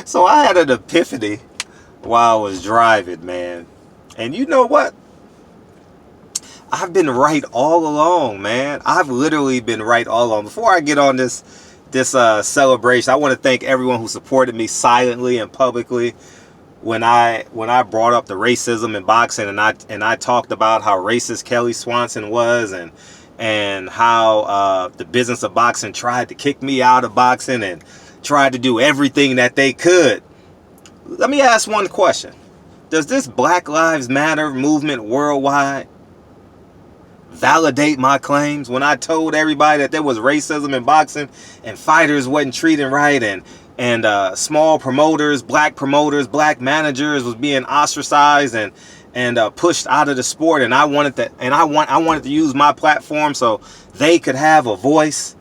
So I had an epiphany while I was driving, man. And you know what? I've been right all along, man. I've literally been right all along. Before I get on this celebration, I want to thank everyone who supported me silently and publicly when I brought up the racism in boxing, and I talked about how racist Kelly Swanson was, and how the business of boxing tried to kick me out of boxing and tried to do everything that they could. Let me ask one question. Does this Black Lives Matter movement worldwide validate my claims when I told everybody that there was racism in boxing and fighters wasn't treated right, and small promoters, black managers was being ostracized and pushed out of the sport, and I wanted to use my platform so they could have a voice?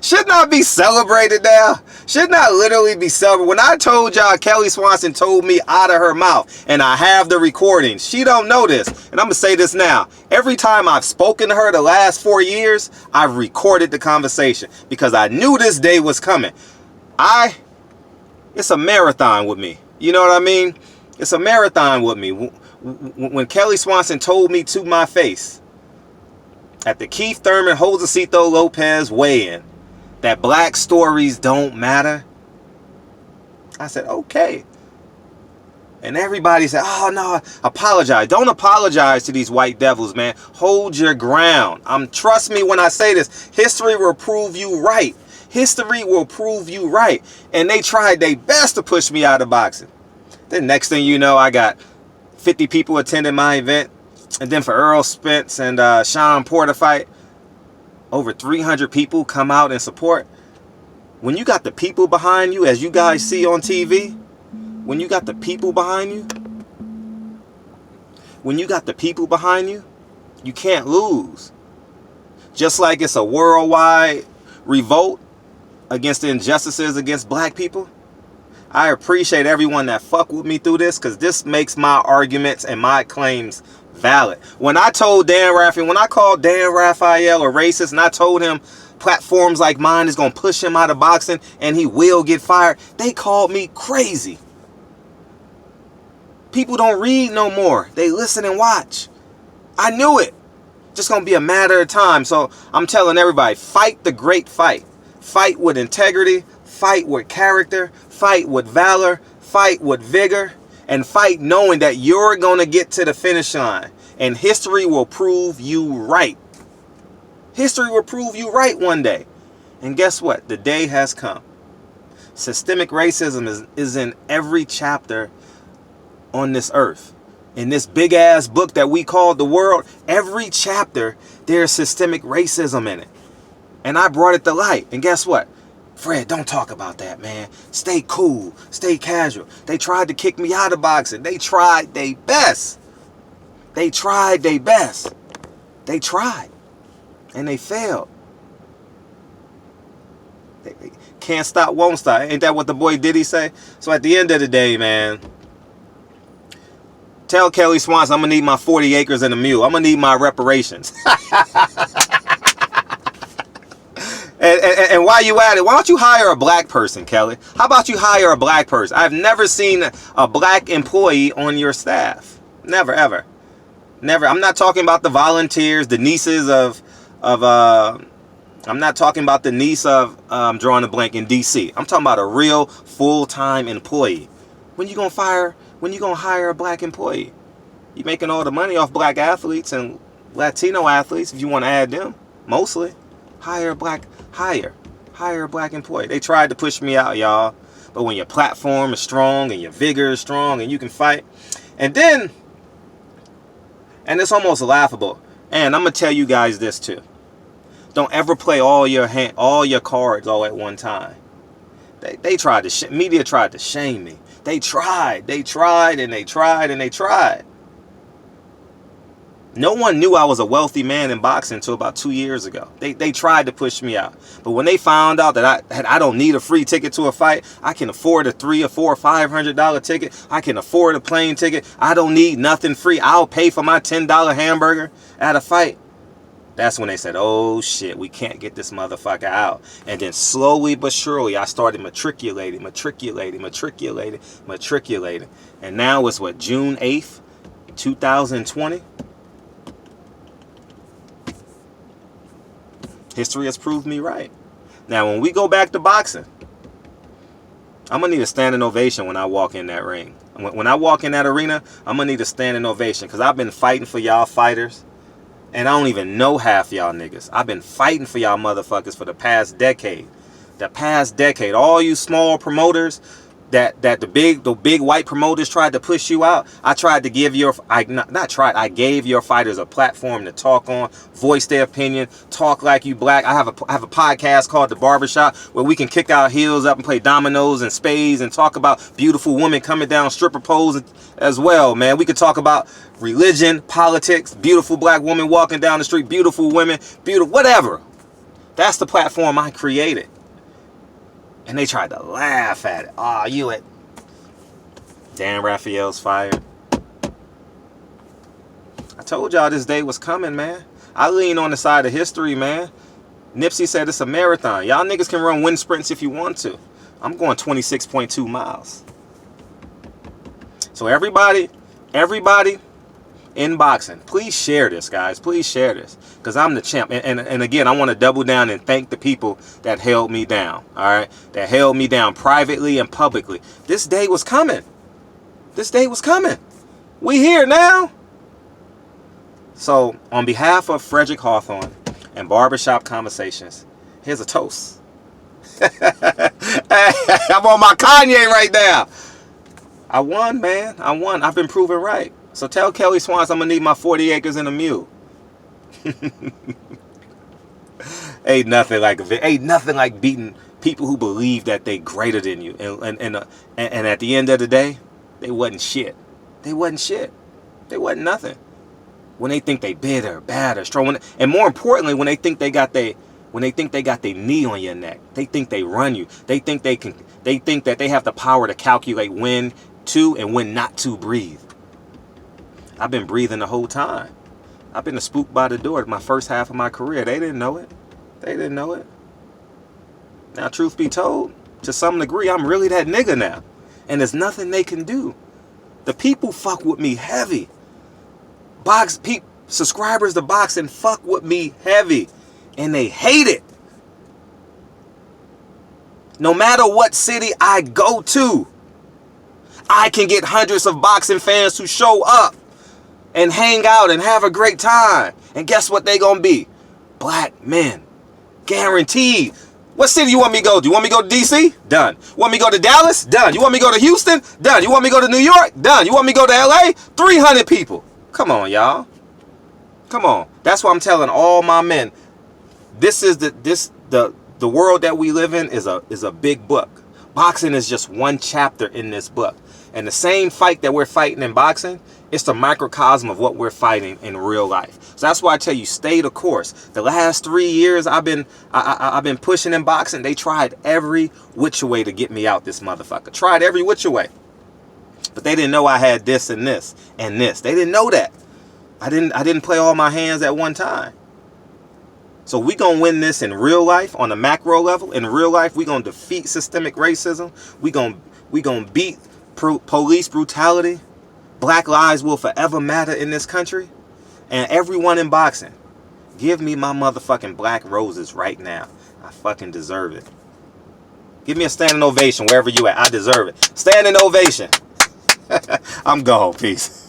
Should not be celebrated now. Should not literally be celebrated. When I told y'all Kelly Swanson told me out of her mouth, and I have the recording, she don't know this, and I'm gonna say this now. Every time I've spoken to her the last 4 years, I've recorded the conversation because I knew this day was coming. It's a marathon with me. You know what I mean? It's a marathon with me. When Kelly Swanson told me to my face at the Keith Thurman Josecito Lopez weigh-in that black stories don't matter, I said, okay. And everybody said, oh no, apologize. Don't apologize to these white devils, man. Hold your ground. Trust me when I say this. History will prove you right. History will prove you right. And they tried their best to push me out of boxing. Then next thing you know, I got 50 people attending my event. And then for Earl Spence and Sean Porter fight, over 300 people come out and support. When you got the people behind you, as you guys see on TV, when you got the people behind you, you can't lose. Just like it's a worldwide revolt against the injustices against black people, I appreciate everyone that fuck with me through this, because this makes my arguments and my claims valid. When I called Dan Raphael a racist, and I told him platforms like mine is going to push him out of boxing and he will get fired, they called me crazy. People don't read no more. They listen and watch. I knew it. Just going to be a matter of time. So I'm telling everybody, fight the great fight. Fight with integrity. Fight with character. Fight with valor. Fight with vigor. And fight knowing that you're going to get to the finish line. And history will prove you right. History will prove you right one day. And guess what? The day has come. Systemic racism is in every chapter on this earth. In this big ass book that we call the world, every chapter, there's systemic racism in it. And I brought it to light. And guess what? Fred, don't talk about that, man. Stay cool. Stay casual. They tried to kick me out of boxing. They tried their best. They tried their best. They tried. And they failed. They can't stop, won't stop. Ain't that what the boy Diddy say? So at the end of the day, man, tell Kelly Swanson I'm going to need my 40 acres and a mule. I'm going to need my reparations. And while you at it, why don't you hire a black person, Kelly? How about you hire a black person? I've never seen a black employee on your staff. Never, ever. Never. I'm not talking about the volunteers, the nieces of I'm not talking about the niece of, drawing a blank, in D.C. I'm talking about a real full-time employee. When you gonna hire a black employee? You making all the money off black athletes and Latino athletes, if you want to add them, mostly. Hire a black employee. They tried to push me out, y'all. But when your platform is strong and your vigor is strong and you can fight. And then, and it's almost laughable. And I'm going to tell you guys this too. Don't ever play all your cards all at one time. They tried to, media tried to shame me. They tried. No one knew I was a wealthy man in boxing until about 2 years ago. They tried to push me out. But when they found out that I don't need a free ticket to a fight, I can afford a $300 or $400 or $500 ticket. I can afford a plane ticket. I don't need nothing free. I'll pay for my $10 hamburger at a fight. That's when they said, oh shit, we can't get this motherfucker out. And then slowly but surely, I started matriculating. And now it's what, June 8th, 2020? History has proved me right. Now, when we go back to boxing, I'm going to need a standing ovation when I walk in that ring. When I walk in that arena, I'm going to need a standing ovation because I've been fighting for y'all fighters. And I don't even know half y'all niggas. I've been fighting for y'all motherfuckers for the past decade. All you small promoters that the big white promoters tried to push you out. I tried to give I gave your fighters a platform to talk on, voice their opinion, talk like you black. I have a podcast called The Barbershop where we can kick our heels up and play dominoes and spades and talk about beautiful women coming down stripper poles as well, man. We could talk about religion, politics, beautiful black woman walking down the street, beautiful women, whatever. That's the platform I created. And they tried to laugh at it. Oh, you at Dan Raphael's fired. I told y'all this day was coming, man. I lean on the side of history, man. Nipsey said it's a marathon. Y'all niggas can run wind sprints if you want to. I'm going 26.2 miles. So everybody in boxing, please share this, guys. Please share this. Because I'm the champ. And again, I want to double down and thank the people that held me down. All right? That held me down privately and publicly. This day was coming. We here now. So, on behalf of Frederick Hawthorne and Barbershop Conversations, here's a toast. Hey, I'm on my Kanye right now. I won, man. I've been proven right. So tell Kelly Swanson I'm going to need my 40 acres and a mule. Ain't nothing like beating people who believe that they greater than you. And at the end of the day, they wasn't shit. They wasn't nothing. When they think they bitter, bad, or strong, and more importantly, when they think they got their knee on your neck, they think they run you. They think that they have the power to calculate when to and when not to breathe. I've been breathing the whole time. I've been a spook by the door my first half of my career. They didn't know it. Now, truth be told, to some degree, I'm really that nigga now. And there's nothing they can do. The people fuck with me heavy. Subscribers to boxing fuck with me heavy. And they hate it. No matter what city I go to, I can get hundreds of boxing fans who show up and hang out and have a great time. And guess what they gonna be? Black men. Guaranteed. What city you want me to go to? You want me to go to DC? Done. Want me to go to Dallas? Done. You want me to go to Houston? Done. You want me to go to New York? Done. You want me to go to LA? 300 people. Come on, y'all. Come on. That's why I'm telling all my men. This is the world that we live in is a big book. Boxing is just one chapter in this book. And the same fight that we're fighting in boxing, it's the microcosm of what we're fighting in real life. So that's why I tell you, stay the course. The last 3 years I've been pushing in boxing. They tried every which way to get me out this motherfucker. Tried every which way. But they didn't know I had this and this and this. They didn't know that. I didn't play all my hands at one time. So we gonna win this in real life on the macro level. In real life, we gonna defeat systemic racism. We gonna beat police brutality. Black lives will forever matter in this country. And everyone in boxing, give me my motherfucking black roses right now. I fucking deserve it. Give me a standing ovation wherever you at. I deserve it. Standing ovation. I'm gone. Peace.